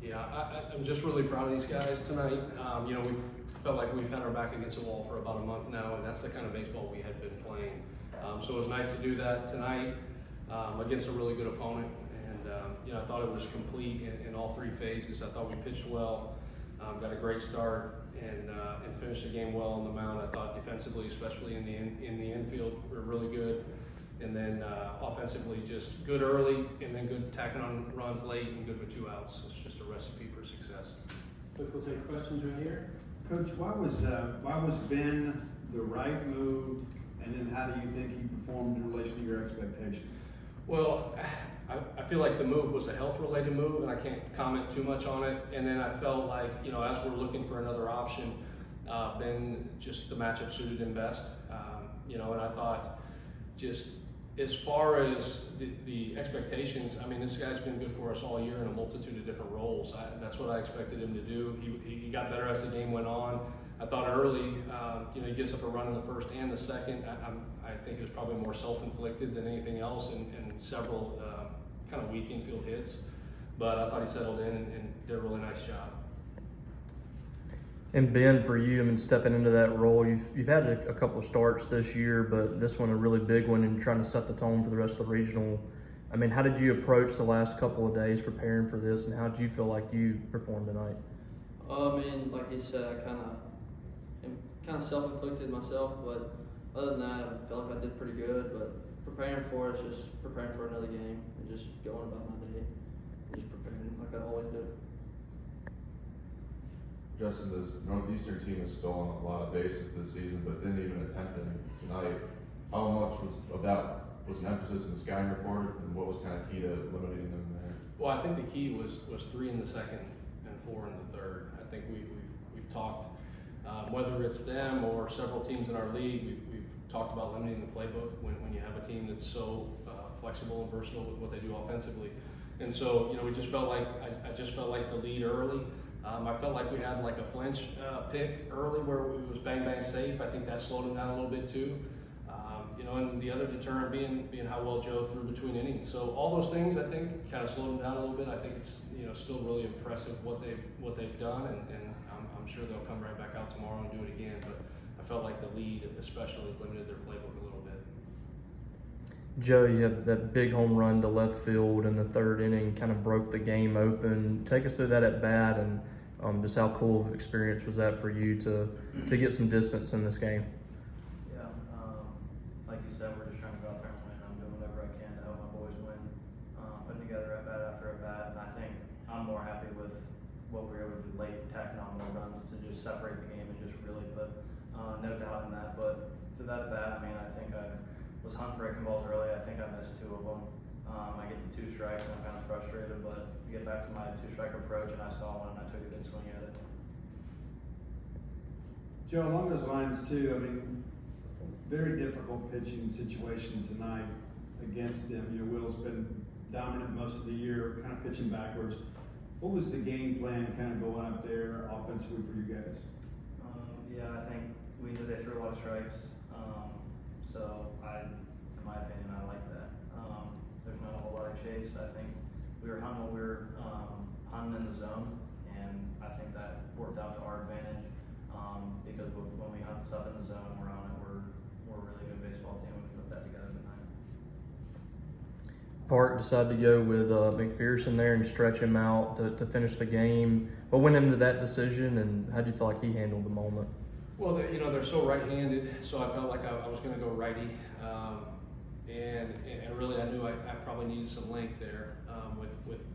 Yeah, I'm just really proud of these guys tonight. We felt like we've had our back against the wall for about a month now, and that's the kind of baseball we had been playing. So it was nice to do that tonight against a really good opponent. And, I thought it was complete in all three phases. I thought we pitched well, got a great start, and finished the game well on the mound. I thought defensively, especially in the infield, we were really good. And then offensively, just good early, and then good tacking on runs late, and good with 2 outs. It's just a recipe for success. Coach, we'll take questions right here. Coach, why was Ben the right move, and then how do you think he performed in relation to your expectations? Well, I feel like the move was a health-related move, and I can't comment too much on it. And then I felt like, as we're looking for another option, Ben, just the matchup suited him best. And I thought, just as far as the expectations, I mean, this guy's been good for us all year in a multitude of different roles. That's what I expected him to do. He got better as the game went on. I thought early, he gives up a run in the first and the second. I think it was probably more self-inflicted than anything else, and several kind of weak infield hits. But I thought he settled in and did a really nice job. And Ben, for you, I mean, stepping into that role, you've had a couple of starts this year, but this one a really big one, and trying to set the tone for the rest of the regional. I mean, how did you approach the last couple of days preparing for this, and how did you feel like you performed tonight? I mean, like you said, I kind of self-inflicted myself, but other than that, I felt like I did pretty good. But preparing for it is just preparing for another game and just going about my day, and just preparing like I always do. Justin, this Northeastern team has stolen a lot of bases this season, but didn't even attempt any tonight. How much of that was an emphasis in the scouting report, and what was kind of key to limiting them there? Well, I think the key was 3 in the second and 4 in the third. I think we've talked, whether it's them or several teams in our league, we've talked about limiting the playbook when you have a team that's so flexible and versatile with what they do offensively. And so, we just felt like, I just felt like the lead early. I felt like we had like a flinch pick early where it was bang bang safe. I think that slowed him down a little bit too. And the other deterrent being how well Joe threw between innings. So all those things I think kind of slowed him down a little bit. I think it's still really impressive what they've done, and I'm sure they'll come right back out tomorrow and do it again. But I felt like the lead especially limited their playbook a little bit. Joe, you had that big home run to left field in the third inning, kind of broke the game open. Take us through that at bat, and just how cool of an experience was that for you to get some distance in this game? Yeah, like you said, we're just trying to go out there and win. I'm doing whatever I can to help my boys win, putting together at bat after at bat, and I think I'm more happy with what we were able to do late, tacking on more runs to just separate the game and just really put no doubt in that. But through that at bat, I mean, I think I was hunting breaking balls early. I think I missed 2 of them. I get to 2 strikes and I'm kind of frustrated, but to get back to my 2-strike approach, and I saw one and I took a good swing at it. Joe, along those lines too, I mean, very difficult pitching situation tonight against them. Will's been dominant most of the year, kind of pitching backwards. What was the game plan kind of going up there offensively for you guys? Yeah, I think we knew they threw a lot of strikes. So in my opinion, I like that. There's not a whole lot of chase. I think we were hunting hunting in the zone, and I think that worked out to our advantage. Because when we hunt stuff in the zone, we're on it. We're a really good baseball team. We put that together tonight. Park decided to go with McPherson there and stretch him out to finish the game. What went into that decision, and how did you feel like he handled the moment? Well, they're so right-handed, so I felt like I was going to go righty, and really I knew I probably needed some length there.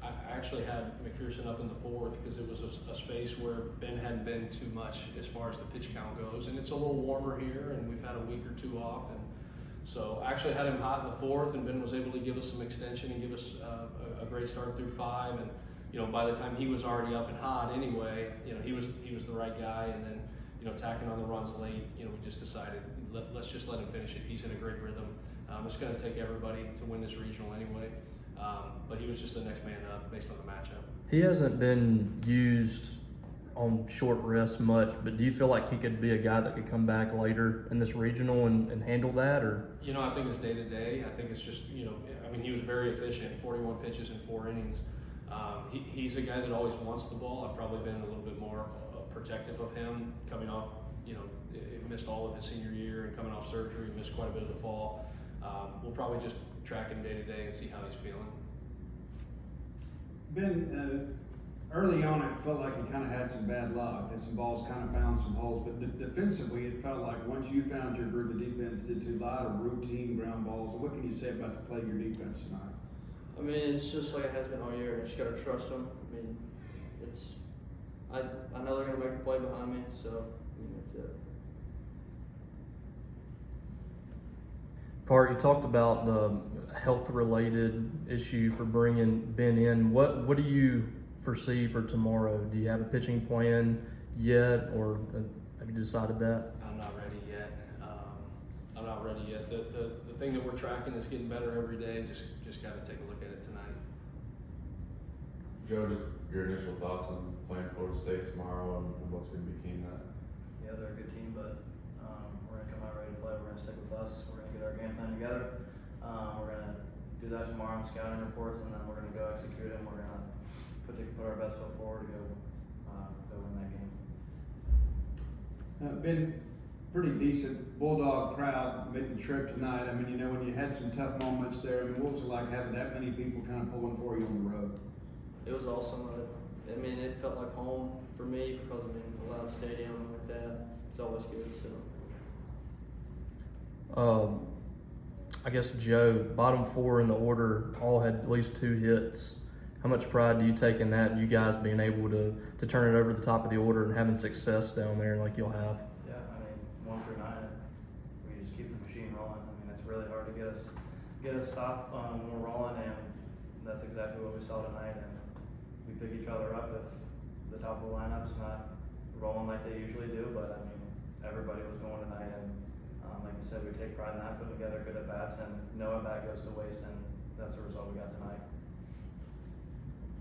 I actually had McPherson up in the 4th because it was a space where Ben hadn't been too much as far as the pitch count goes, and it's a little warmer here, and we've had a week or 2 off, and so I actually had him hot in the 4th, and Ben was able to give us some extension and give us a great start through 5, and by the time he was already up and hot anyway, he was the right guy, and then. Tacking on the runs late, we just decided let's just let him finish it. He's in a great rhythm. It's going to take everybody to win this regional anyway, but he was just the next man up based on the matchup. He hasn't been used on short rest much, but do you feel like he could be a guy that could come back later in this regional and handle that? Or I think it's day to day. I think it's just he was very efficient, 41 pitches in 4 innings. He's a guy that always wants the ball. I've probably been a little bit more protective of him coming off, missed all of his senior year and coming off surgery, missed quite a bit of the fall. We'll probably just track him day to day and see how he's feeling. Ben, early on it felt like he kind of had some bad luck, that some balls kind of found some holes, but defensively it felt like once you found your groove of defense, did a lot of routine ground balls. What can you say about the play of your defense tonight? I mean, it's just like it has been all year. You just gotta trust them. I mean, I know they're gonna make a play behind me, so I mean that's it. Part, you talked about the health-related issue for bringing Ben in. What do you foresee for tomorrow? Do you have a pitching plan yet, or have you decided that? I'm not ready yet. The thing that we're tracking is getting better every day. Just got to take a look at it tonight. Joe, just your initial thoughts on playing Florida State tomorrow and what's going to be key in that? Yeah, they're a good team, but we're gonna come out ready to play. We're gonna stick with us. We're gonna get our game plan together. We're gonna do that tomorrow on scouting reports, and then we're gonna go execute it. And we're gonna put our best foot forward to go win that game. Been pretty decent Bulldog crowd made the trip tonight. I mean, when you had some tough moments there, I mean, what was it like having that many people kind of pulling for you on the road? It was awesome. I mean, it felt like home for me because a loud stadium like that. It's always good. So. I guess Joe, bottom four in the order all had at least 2 hits. How much pride do you take in that? You guys being able to turn it over the top of the order and having success down there like you'll have. Yeah, I mean 1 through 9, we just keep the machine rolling. I mean, it's really hard to get us stopped when we're rolling, and that's exactly what we saw tonight. And we pick each other up if the top of the lineup's not rolling like they usually do. But I mean, everybody was going tonight, and like you said, we take pride in that, putting together good at bats, and no at bat goes to waste, and that's the result we got tonight.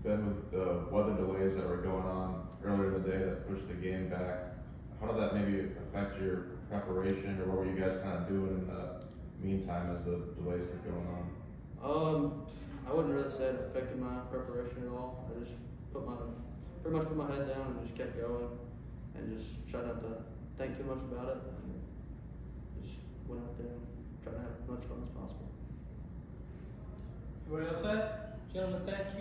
Ben, with the weather delays that were going on earlier in the day that pushed the game back, how did that maybe affect your preparation, or what were you guys kind of doing in the meantime as the delays kept going on? I wouldn't really say it affected my preparation at all. I just pretty much put my head down and just kept going, and just tried not to think too much about it. Just went out there and tried to have as much fun as possible. Everybody else set? Gentlemen, thank you.